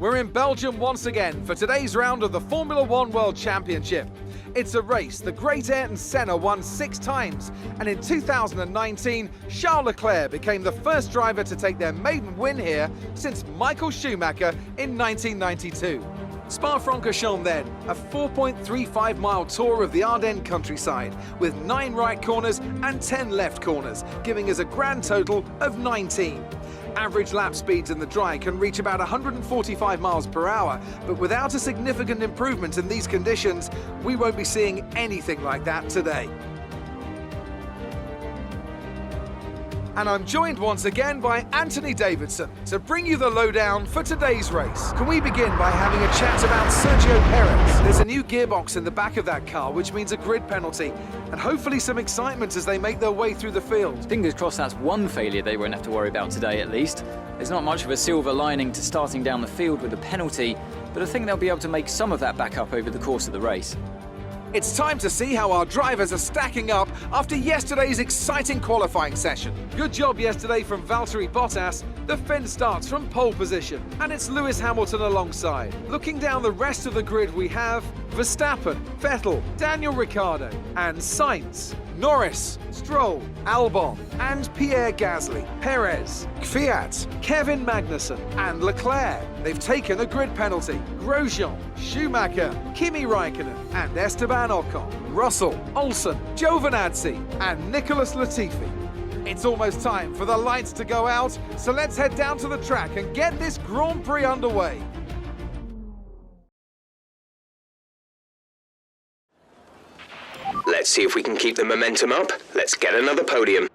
We're in Belgium once again for today's round of the Formula One World Championship. It's a race the great Ayrton Senna won 6 times, and in 2019, Charles Leclerc became the first driver to take their maiden win here since Michael Schumacher in 1992. Spa-Francorchamps then, a 4.35-mile tour of the Ardennes countryside, with 9 right corners and 10 left corners, giving us a grand total of 19. Average lap speeds in the dry can reach about 145 miles per hour, but without a significant improvement in these conditions, we won't be seeing anything like that today. And I'm joined once again by Anthony Davidson to bring you the lowdown for today's race. Can we begin by having a chat about Sergio Perez? There's a new gearbox in the back of that car, which means a grid penalty, and hopefully some excitement as they make their way through the field. Fingers crossed that's one failure they won't have to worry about today at least. There's not much of a silver lining to starting down the field with a penalty, but I think they'll be able to make some of that back up over the course of the race. It's time to see how our drivers are stacking up after yesterday's exciting qualifying session. Good job yesterday from Valtteri Bottas. The Finn starts from pole position, and it's Lewis Hamilton alongside. Looking down the rest of the grid, we have Verstappen, Vettel, Daniel Ricciardo, and Sainz, Norris, Stroll, Albon, and Pierre Gasly, Perez, Kvyat, Kevin Magnussen, and Leclerc. They've taken a grid penalty. Grosjean, Schumacher, Kimi Raikkonen, and Esteban Ocon, Russell, Olsen, Giovinazzi, and Nicholas Latifi. It's almost time for the lights to go out, so let's head down to the track and get this Grand Prix underway. Let's see if we can keep the momentum up. Let's get another podium.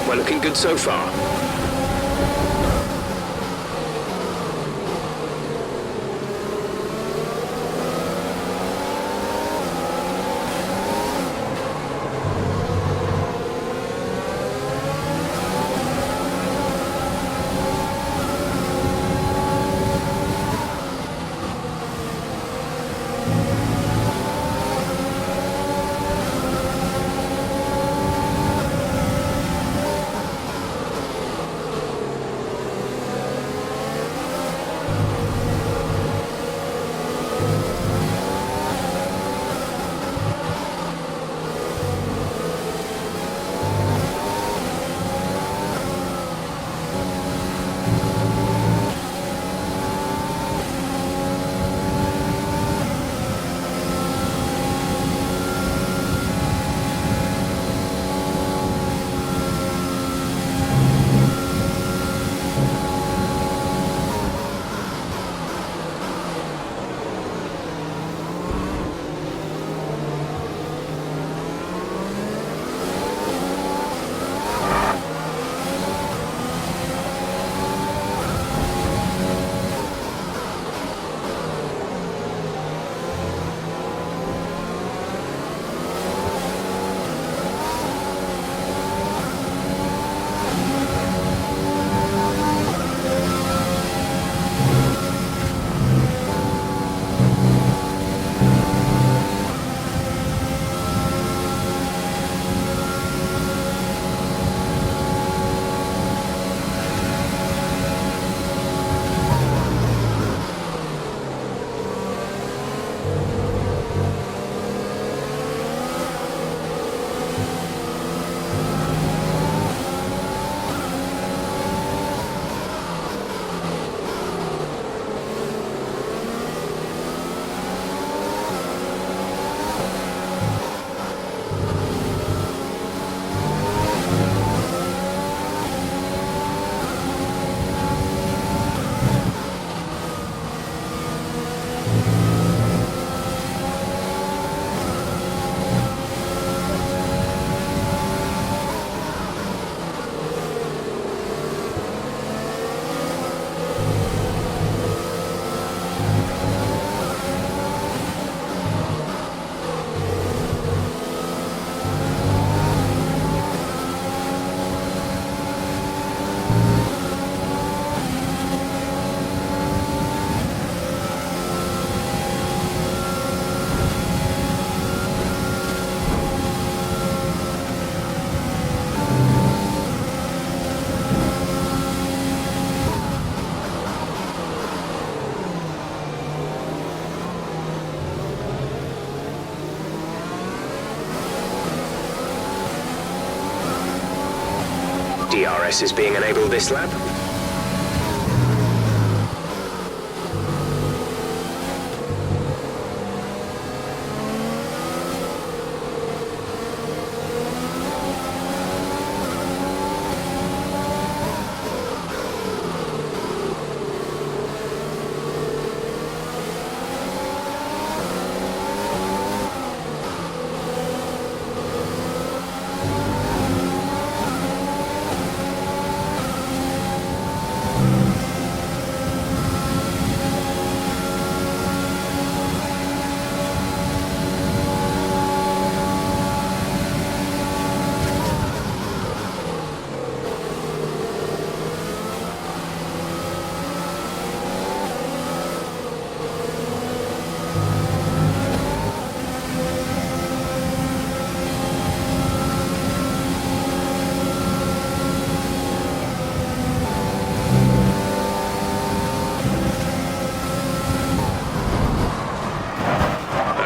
We're looking good so far. DRS is being enabled this lap.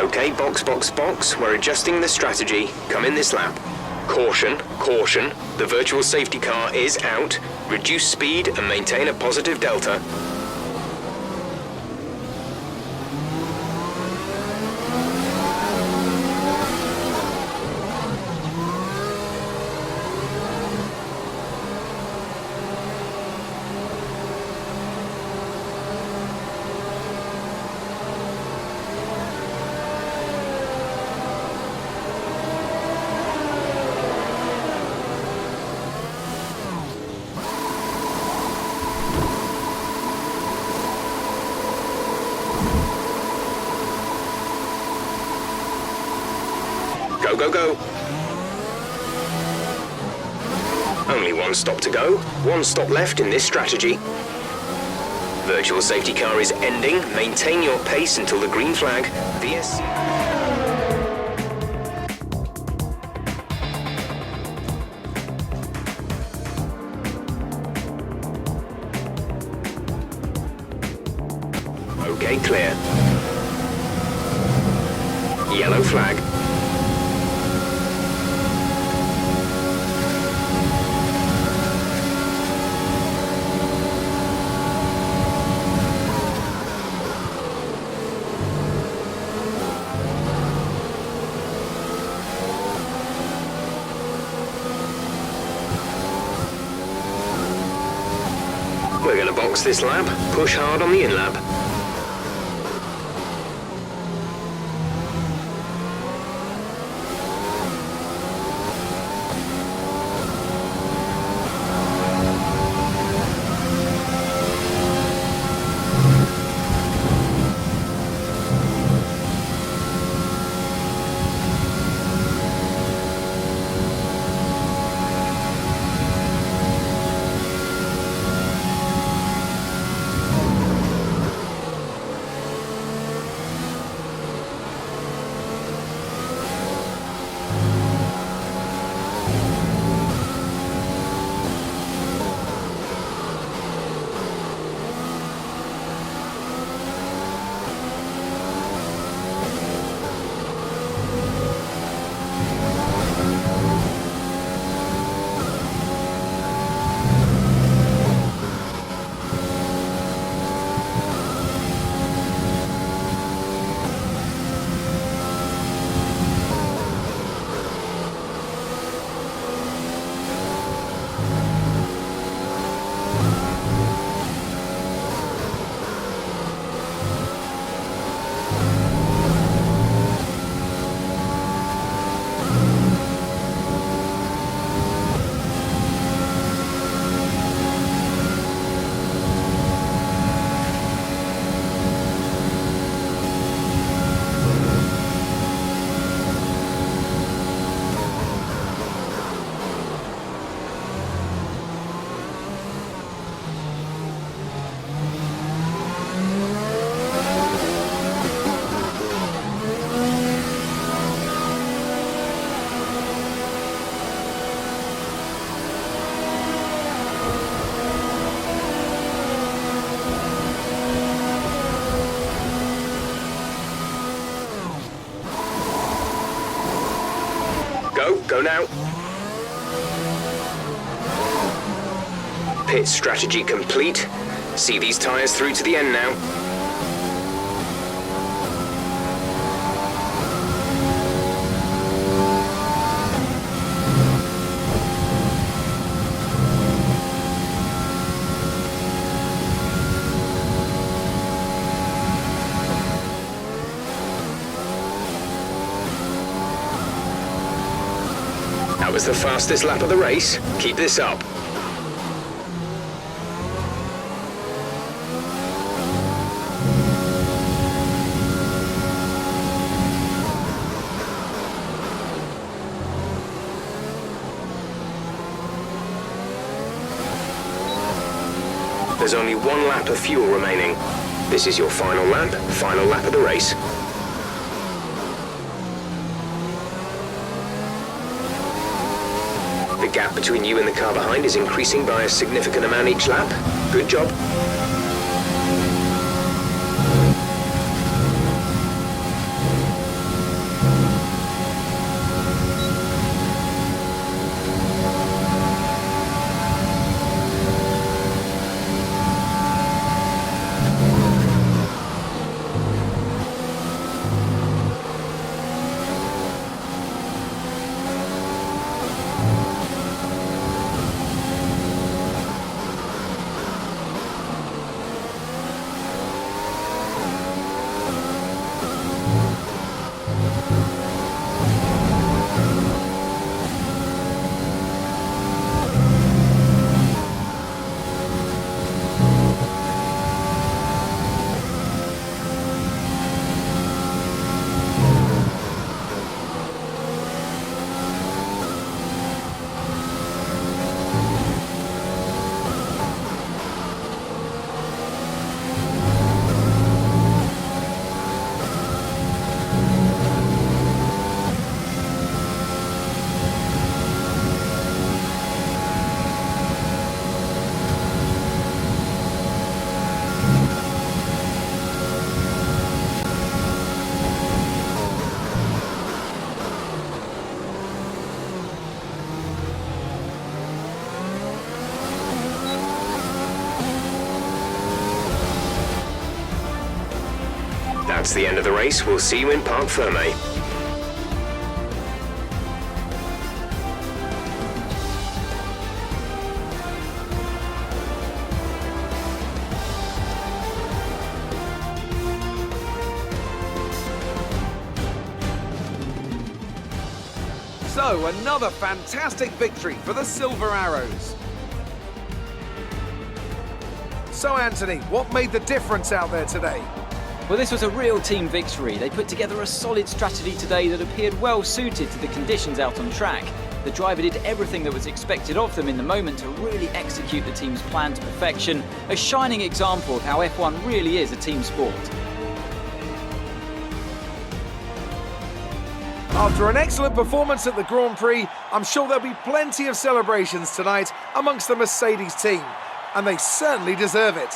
Okay, box. We're adjusting the strategy. Come in this lap. Caution. The virtual safety car is out. Reduce speed and maintain a positive delta. Go. Only one stop to go. One stop left in this strategy. Virtual safety car is ending. Maintain your pace until the green flag. VSC. Okay, clear. Yellow flag. We're going to box this lap, push hard on the in-lap. Go now. pit strategy complete. See these tyres through to the end now. That was the fastest lap of the race. Keep this up. There's only one lap of fuel remaining. This is your final lap of the race. The gap between you and the car behind is increasing by a significant amount each lap. Good job. That's the end of the race. We'll see you in Parc Ferme. So, another fantastic victory for the Silver Arrows. So, Anthony, what made the difference out there today? Well, this was a real team victory. They put together a solid strategy today that appeared well suited to the conditions out on track. The driver did everything that was expected of them in the moment to really execute the team's plan to perfection. A shining example of how F1 really is a team sport. After an excellent performance at the Grand Prix, I'm sure there'll be plenty of celebrations tonight amongst the Mercedes team, and they certainly deserve it.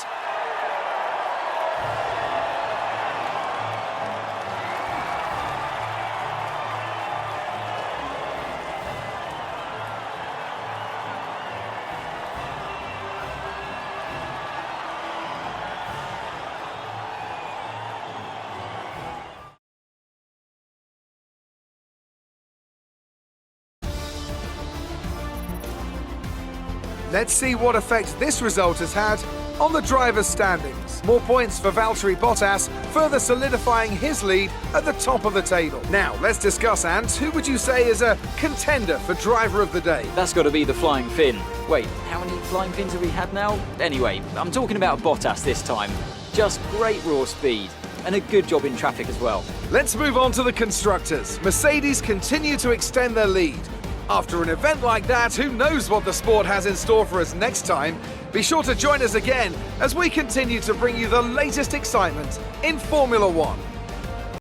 Let's see what effect this result has had on the drivers' standings. More points for Valtteri Bottas, further solidifying his lead at the top of the table. Now, let's discuss, Ant, who would you say is a contender for driver of the day? That's got to be the Flying Finn. Wait, how many Flying Fins have we had now? Anyway, I'm talking about Bottas this time. Just great raw speed, and a good job in traffic as well. Let's move on to the constructors. Mercedes continue to extend their lead. After an event like that, who knows what the sport has in store for us next time? Be sure to join us again as we continue to bring you the latest excitement in Formula One.